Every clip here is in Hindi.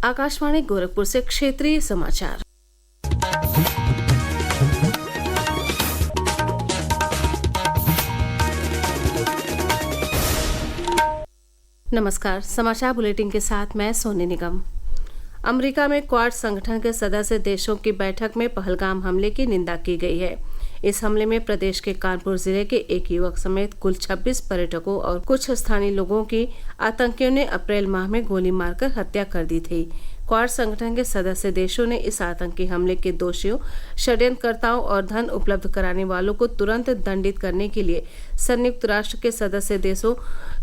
आकाशवाणी गोरखपुर से क्षेत्रीय समाचार। नमस्कार, समाचार बुलेटिन के साथ मैं सोनी निगम। अमेरिका में क्वाड संगठन के सदस्य देशों की बैठक में पहलगाम हमले की निंदा की गई है। इस हमले में प्रदेश के कानपुर जिले के एक युवक समेत कुल 26 पर्यटकों और कुछ स्थानीय लोगों की आतंकियों ने अप्रैल माह में गोली मारकर हत्या कर दी थी। क्वाड संगठन के सदस्य देशों ने इस आतंकी हमले के दोषियों, षड्यंत्रकर्ताओं और धन उपलब्ध कराने वालों को तुरंत दंडित करने के लिए संयुक्त राष्ट्र के सदस्य देशों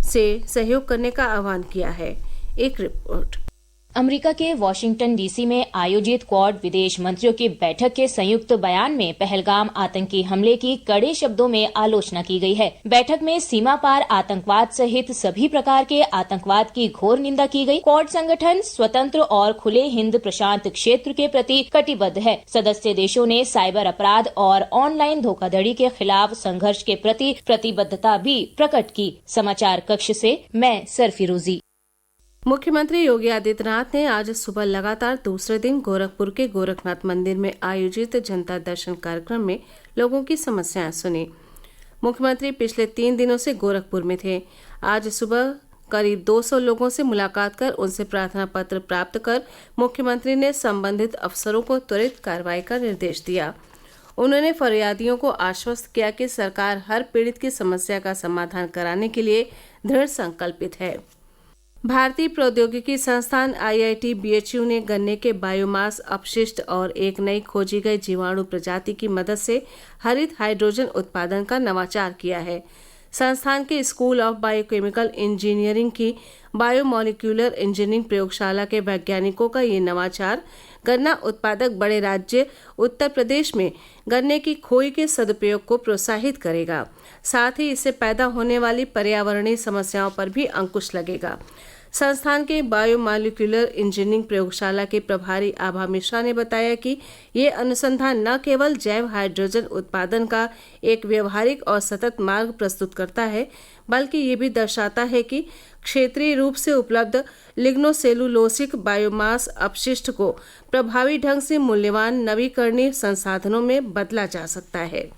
से सहयोग करने का आह्वान किया है। एक रिपोर्ट। अमेरिका के वॉशिंगटन डीसी में आयोजित क्वाड विदेश मंत्रियों की बैठक के संयुक्त बयान में पहलगाम आतंकी हमले की कड़े शब्दों में आलोचना की गई है। बैठक में सीमा पार आतंकवाद सहित सभी प्रकार के आतंकवाद की घोर निंदा की गई। क्वाड संगठन स्वतंत्र और खुले हिंद प्रशांत क्षेत्र के प्रति कटिबद्ध है। सदस्य देशों ने साइबर अपराध और ऑनलाइन धोखाधड़ी के खिलाफ संघर्ष के प्रति प्रतिबद्धता भी प्रकट की। समाचार कक्ष से मैं सरफिरोजी। मुख्यमंत्री योगी आदित्यनाथ ने आज सुबह लगातार दूसरे दिन गोरखपुर के गोरखनाथ मंदिर में आयोजित जनता दर्शन कार्यक्रम में लोगों की समस्याएं सुनी। मुख्यमंत्री पिछले 3 दिनों से गोरखपुर में थे। आज सुबह करीब 200 लोगों से मुलाकात कर उनसे प्रार्थना पत्र प्राप्त कर मुख्यमंत्री ने संबंधित अफसरों को त्वरित कार्रवाई का निर्देश दिया। उन्होंने फरियादियों को आश्वस्त किया कि सरकार हर पीड़ित की समस्या का समाधान कराने के लिए दृढ़ संकल्पित है। भारतीय प्रौद्योगिकी संस्थान IIT BHU ने गन्ने के बायोमास अपशिष्ट और एक नई खोजी गई जीवाणु प्रजाति की मदद से हरित हाइड्रोजन उत्पादन का नवाचार किया है। संस्थान के स्कूल ऑफ बायोकेमिकल इंजीनियरिंग की बायोमोलिक्यूलर इंजीनियरिंग प्रयोगशाला के वैज्ञानिकों का ये नवाचार गन्ना उत्पादक बड़े राज्य उत्तर प्रदेश में गन्ने की खोई के सदुपयोग को प्रोत्साहित करेगा। साथ ही इससे पैदा होने वाली पर्यावरणीय समस्याओं पर भी अंकुश लगेगा। संस्थान के बायोमोलिक्यूलर इंजीनियरिंग प्रयोगशाला के प्रभारी आभा मिश्रा ने बताया कि ये अनुसंधान न केवल जैव हाइड्रोजन उत्पादन का एक व्यवहारिक और सतत मार्ग प्रस्तुत करता है, बल्कि ये भी दर्शाता है कि क्षेत्रीय रूप से उपलब्ध लिग्नोसेलुलोसिक बायोमास अपशिष्ट को प्रभावी ढंग से मूल्यवान नवीकरणीय संसाधनों में बदला जा सकता है।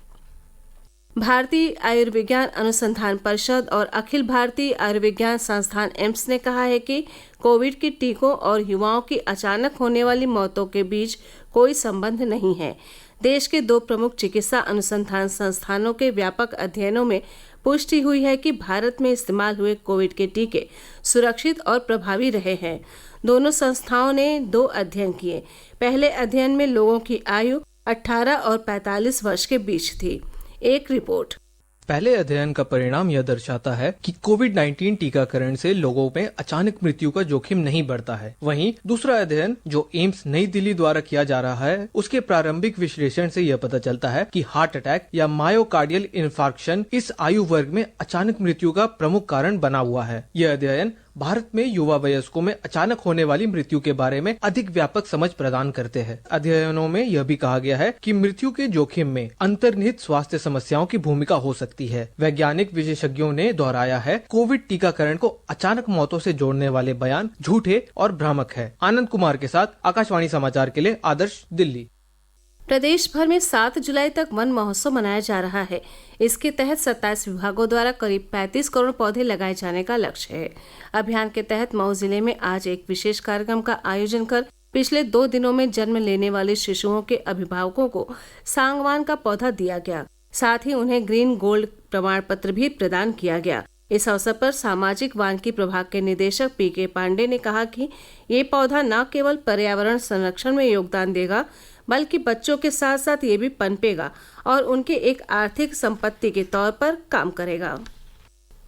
भारतीय आयुर्विज्ञान अनुसंधान परिषद और अखिल भारतीय आयुर्विज्ञान संस्थान एम्स ने कहा है कि कोविड के टीकों और युवाओं की अचानक होने वाली मौतों के बीच कोई संबंध नहीं है। देश के 2 प्रमुख चिकित्सा अनुसंधान संस्थानों के व्यापक अध्ययनों में पुष्टि हुई है कि भारत में इस्तेमाल हुए कोविड के टीके सुरक्षित और प्रभावी रहे हैं। दोनों संस्थाओं ने 2 अध्ययन किए। पहले अध्ययन में लोगों की आयु 18 और 45 वर्ष के बीच थी। एक रिपोर्ट। पहले अध्ययन का परिणाम यह दर्शाता है कि कोविड-19 टीकाकरण से लोगों में अचानक मृत्यु का जोखिम नहीं बढ़ता है। वहीं दूसरा अध्ययन जो एम्स नई दिल्ली द्वारा किया जा रहा है, उसके प्रारंभिक विश्लेषण से यह पता चलता है कि हार्ट अटैक या मायोकार्डियल इन्फार्क्शन इस आयु वर्ग में अचानक मृत्यु का प्रमुख कारण बना हुआ है। यह अध्ययन भारत में युवा वयस्कों में अचानक होने वाली मृत्यु के बारे में अधिक व्यापक समझ प्रदान करते हैं। अध्ययनों में यह भी कहा गया है कि मृत्यु के जोखिम में अंतर्निहित स्वास्थ्य समस्याओं की भूमिका हो सकती है। वैज्ञानिक विशेषज्ञों ने दोहराया है, कोविड टीकाकरण को अचानक मौतों से जोड़ने वाले बयान झूठे और भ्रामक है। आनंद कुमार के साथ आकाशवाणी समाचार के लिए आदर्श, दिल्ली। प्रदेश भर में 7 जुलाई तक वन महोत्सव मनाया जा रहा है। इसके तहत 27 विभागों द्वारा करीब 35 करोड़ पौधे लगाए जाने का लक्ष्य है। अभियान के तहत मऊ जिले में आज एक विशेष कार्यक्रम का आयोजन कर पिछले 2 दिनों में जन्म लेने वाले शिशुओं के अभिभावकों को सांगवान का पौधा दिया गया। साथ ही उन्हें ग्रीन गोल्ड प्रमाण पत्र भी प्रदान किया गया। इस अवसर पर सामाजिक वानिकी प्रभाग के निदेशक PK पांडे ने कहा कि ये पौधा न केवल पर्यावरण संरक्षण में योगदान देगा, बल्कि बच्चों के साथ साथ ये भी पनपेगा और उनके एक आर्थिक संपत्ति के तौर पर काम करेगा।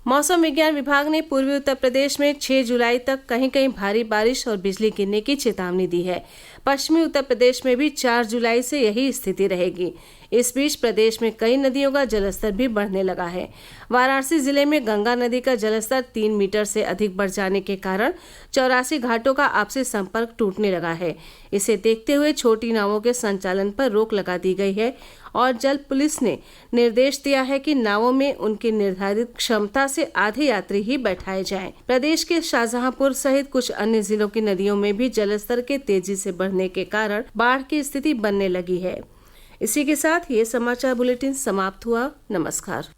मौसम विज्ञान विभाग ने पूर्वी उत्तर प्रदेश में 6 जुलाई तक कहीं कहीं भारी बारिश और बिजली गिरने की चेतावनी दी है। पश्चिमी उत्तर प्रदेश में भी 4 जुलाई से यही स्थिति रहेगी। इस बीच प्रदेश में कई नदियों का जलस्तर भी बढ़ने लगा है। वाराणसी जिले में गंगा नदी का जलस्तर 3 मीटर से अधिक बढ़ जाने के कारण 84 घाटों का आपसी संपर्क टूटने लगा है। इसे देखते हुए छोटी नावों के संचालन पर रोक लगा दी गई है और जल पुलिस ने निर्देश दिया है कि नावों में उनकी निर्धारित क्षमता से आधे यात्री ही बैठाए जाएं। प्रदेश के शाहजहांपुर सहित कुछ अन्य जिलों की नदियों में भी जलस्तर के तेजी से बढ़ने के कारण बाढ़ की स्थिति बनने लगी है। इसी के साथ ये समाचार बुलेटिन समाप्त हुआ। नमस्कार।